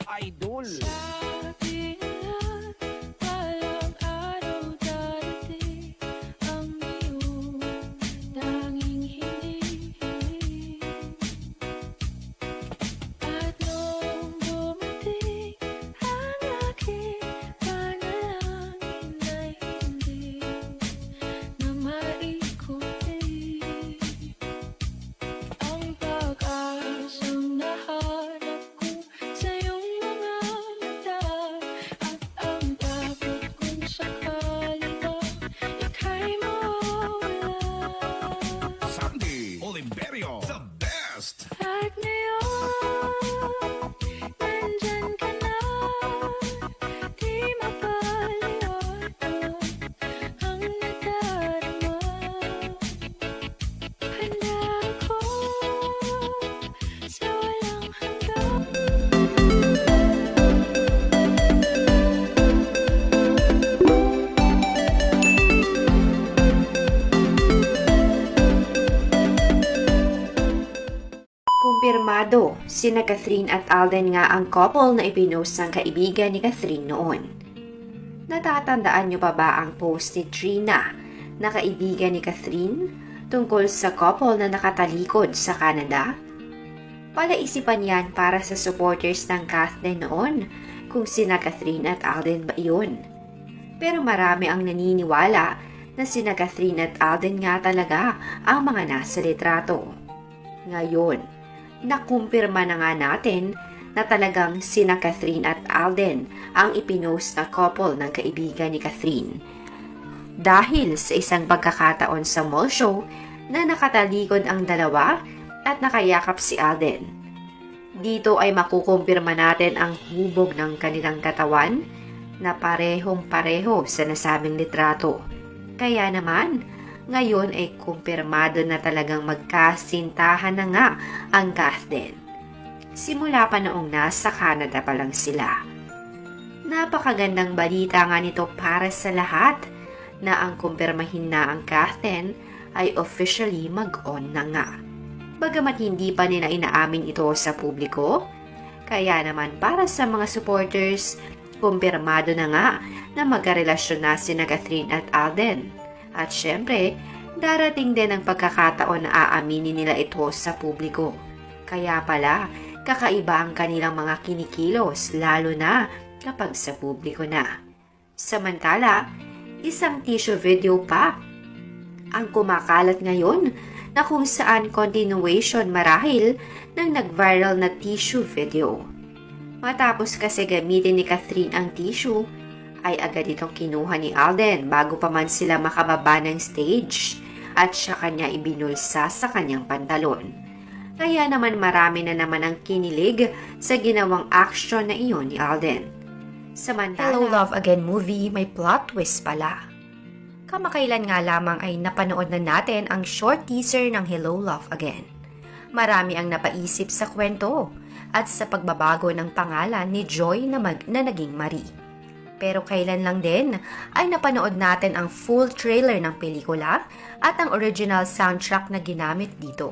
idol. Sabi nila, walang araw darating ang iyong tanging hinihiling. At nung dumating ang aking panalangin ay hindi na maikunti ang pag-asang nahanap ko sa iyong mga mata at ang takot kung sakali ba ika'y mawala. Sandy Oliverio, the best. At ngayon, nandyan ka na, di mapaliwanag ang nadarama. Handa ako sa walang hanggan. Kumpirmado, sina Catherine at Alden nga ang couple na ipinost ng kaibigan ni Catherine noon. Natatandaan niyo pa ba ang post ni Trina na kaibigan ni Catherine tungkol sa couple na nakatalikod sa Canada? Palaisipan yan para sa supporters ng Kathleen noon kung sina Catherine at Alden ba iyon. Pero marami ang naniniwala na sina Catherine at Alden nga talaga ang mga nasa litrato. Ngayon, nakumpirma na nga natin na talagang sina Catherine at Alden ang ipinost na couple ng kaibigan ni Catherine. Dahil sa isang pagkakataon sa mall show na nakatalikod ang dalawa at nakayakap si Alden. Dito ay makukumpirma natin ang hubog ng kanilang katawan na parehong-pareho sa nasabing litrato. Kaya naman, ngayon ay kumpirmado na talagang magkasintahan na nga ang Kathleen. Simula pa noong nasa Canada pa lang sila. Napakagandang balita nga nito para sa lahat na ang kumpirmahin na ang Kathleen ay officially mag-on na nga. Bagamat hindi pa nila inaamin ito sa publiko, kaya naman para sa mga supporters, kumpirmado na nga na magkarelasyon na sina Catherine at Alden. At syempre, darating din ang pagkakataon na aaminin nila ito sa publiko. Kaya pala, kakaiba ang kanilang mga kinikilos lalo na kapag sa publiko na. Samantala, isang tissue video pa ang kumakalat ngayon na kung saan continuation marahil ng nag-viral na tissue video. Matapos kasi gamitin ni Catherine ang tissue, ay agad itong kinuha ni Alden bago pa man sila makababa ng stage at siya kanya ibinulsa sa kanyang pantalon. Kaya naman marami na naman ang kinilig sa ginawang action na iyon ni Alden. Samantala, Hello Love Again movie may plot twist pala. Kamakailan nga lamang ay napanood na natin ang short teaser ng Hello Love Again. Marami ang napaisip sa kwento at sa pagbabago ng pangalan ni Joy na naging Marie. Pero kailan lang din ay napanood natin ang full trailer ng pelikula at ang original soundtrack na ginamit dito.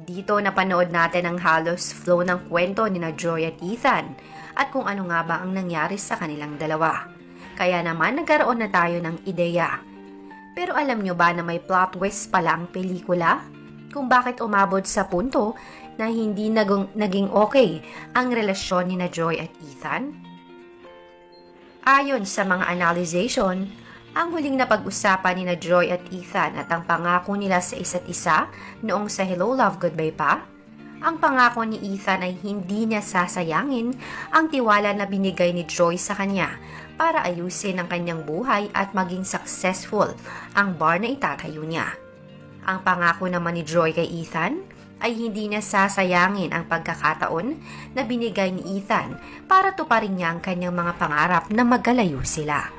Dito napanood natin ang halos flow ng kwento ni na Joy at Ethan at kung ano nga ba ang nangyari sa kanilang dalawa. Kaya naman nagkaroon na tayo ng ideya. Pero alam nyo ba na may plot twist pala ang pelikula? Kung bakit umabot sa punto na hindi naging okay ang relasyon ni na Joy at Ethan? Ayon sa mga analyzation, ang huling napag-usapan ni na Joy at Ethan at ang pangako nila sa isa't isa noong sa Hello Love Goodbye pa, ang pangako ni Ethan ay hindi niya sasayangin ang tiwala na binigay ni Joy sa kanya para ayusin ang kanyang buhay at maging successful ang bar na itatayo niya. Ang pangako naman ni Joy kay Ethan ay hindi niya sasayangin ang pagkakataon na binigay ni Ethan para tuparin niya ang kanyang mga pangarap na magkalayo sila.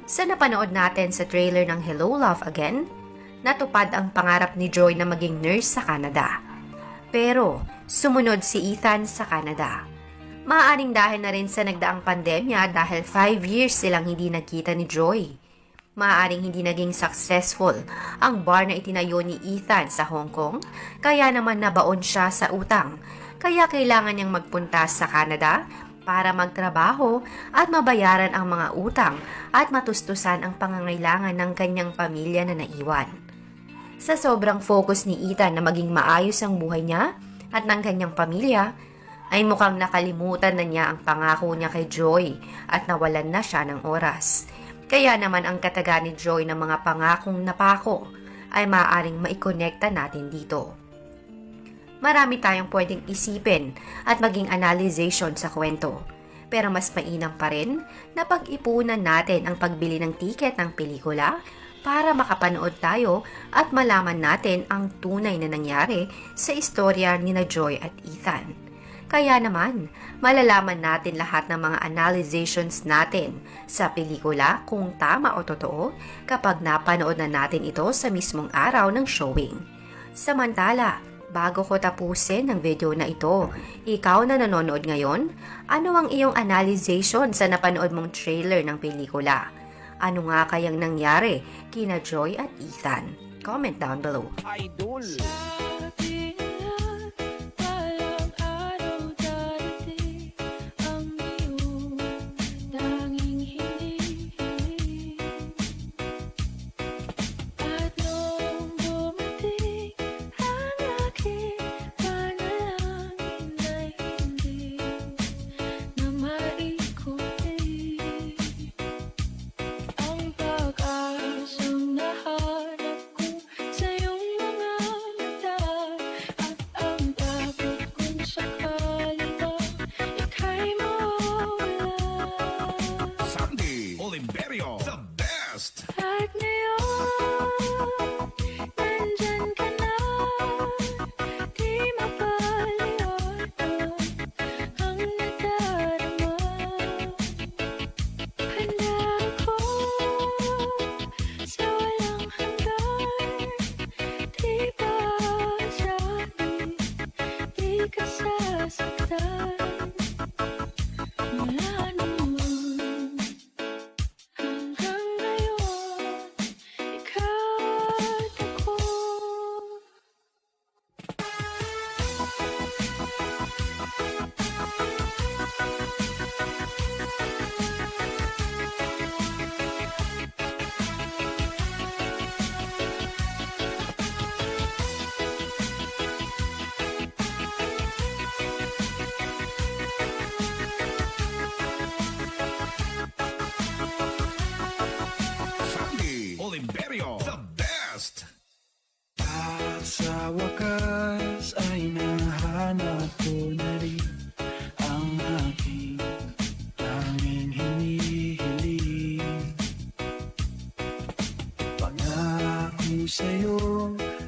Sa napanood natin sa trailer ng Hello Love Again, natupad ang pangarap ni Joy na maging nurse sa Canada. Pero sumunod si Ethan sa Canada. Maaaring dahil na rin sa nagdaang pandemya dahil 5 years silang hindi nagkita ni Joy. Maaaring hindi naging successful ang bar na itinayo ni Ethan sa Hong Kong, kaya naman nabaon siya sa utang. Kaya kailangan niyang magpunta sa Canada para magtrabaho at mabayaran ang mga utang at matustusan ang pangangailangan ng kanyang pamilya na naiwan. Sa sobrang focus ni Ethan na maging maayos ang buhay niya at ng kanyang pamilya, ay mukhang nakalimutan na niya ang pangako niya kay Joy at nawalan na siya ng oras. Kaya naman ang kataga ni Joy ng mga pangakong napako ay maaaring maikonekta natin dito. Marami tayong pwedeng isipin at maging analyzation sa kwento. Pero mas mainam pa rin na pag-ipunan natin ang pagbili ng tiket ng pelikula para makapanood tayo at malaman natin ang tunay na nangyari sa istorya ni na Joy at Ethan. Kaya naman, malalaman natin lahat ng mga analyzations natin sa pelikula kung tama o totoo kapag napanood na natin ito sa mismong araw ng showing. Samantala, bago ko tapusin ang video na ito, ikaw na nanonood ngayon, ano ang iyong analyzation sa napanood mong trailer ng pelikula? Ano nga kayang nangyari kina Joy at Ethan? Comment down below. Idol. Sabi nila, walang araw darating ang iyong tanging hinihiling. At nung dumating ang aking panalangin ay hindi na maikunti. Ang pag-asang nahanap ko sa iyong mga mata at ang takot kung sakali ba ika'y mawawala. Sandy Oliverio, the best. At ngayon, nandyan ka na, di mapaliwanag ang nadarama. Handa ako sa walang hanggan, di ba sabi, di ka sasaktan. Mula noon hanggang ngayon, ikaw at ako. Sandy Oliverio, the best. At sa wakas ay nahanap ko na rin ang aking tanging hinihiling. Pangako sa'yo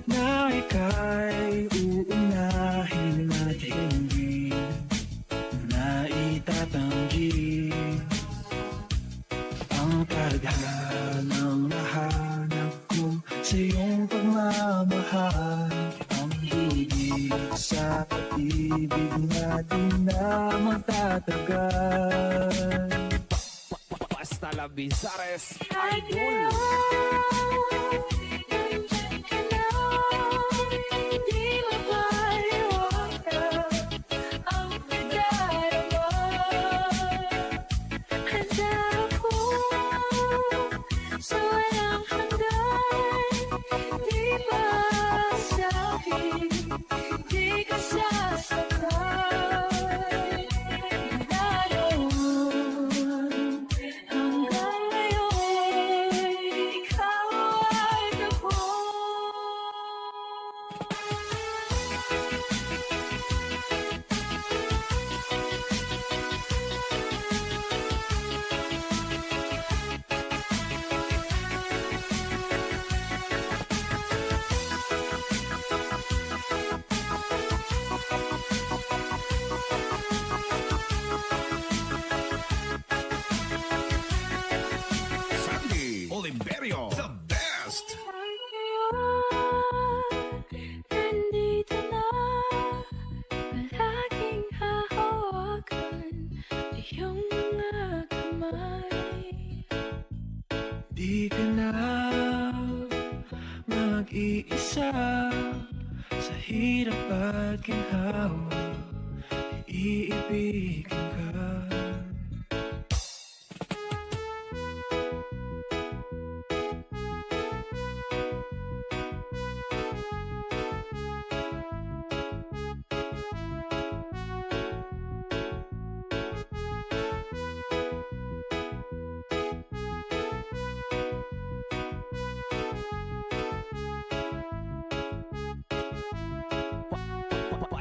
na ika'y uunahin at hindi na itatanggi. Ang tadhanang nahanap ko sa iyong pagmamahal, ang higit sa pag-ibig natin na magtatagal. Basta la Bizares, At ngayon, nandyan ka na, di mapaliwanag ang nadarama. Handa ako sa walang hanggan, di ba sabi, di ka sasaktan. Mula noon hanggang ngayon, ikaw at ako. Sandy Oliverio, the best. Nandito na, palaging hahawakan iyong mga kamay. di ka na mag-iisa sa hirap at ginhawa, iibigin ka.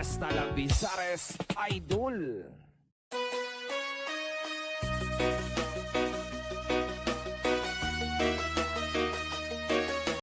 Hasta la Bizares Idol.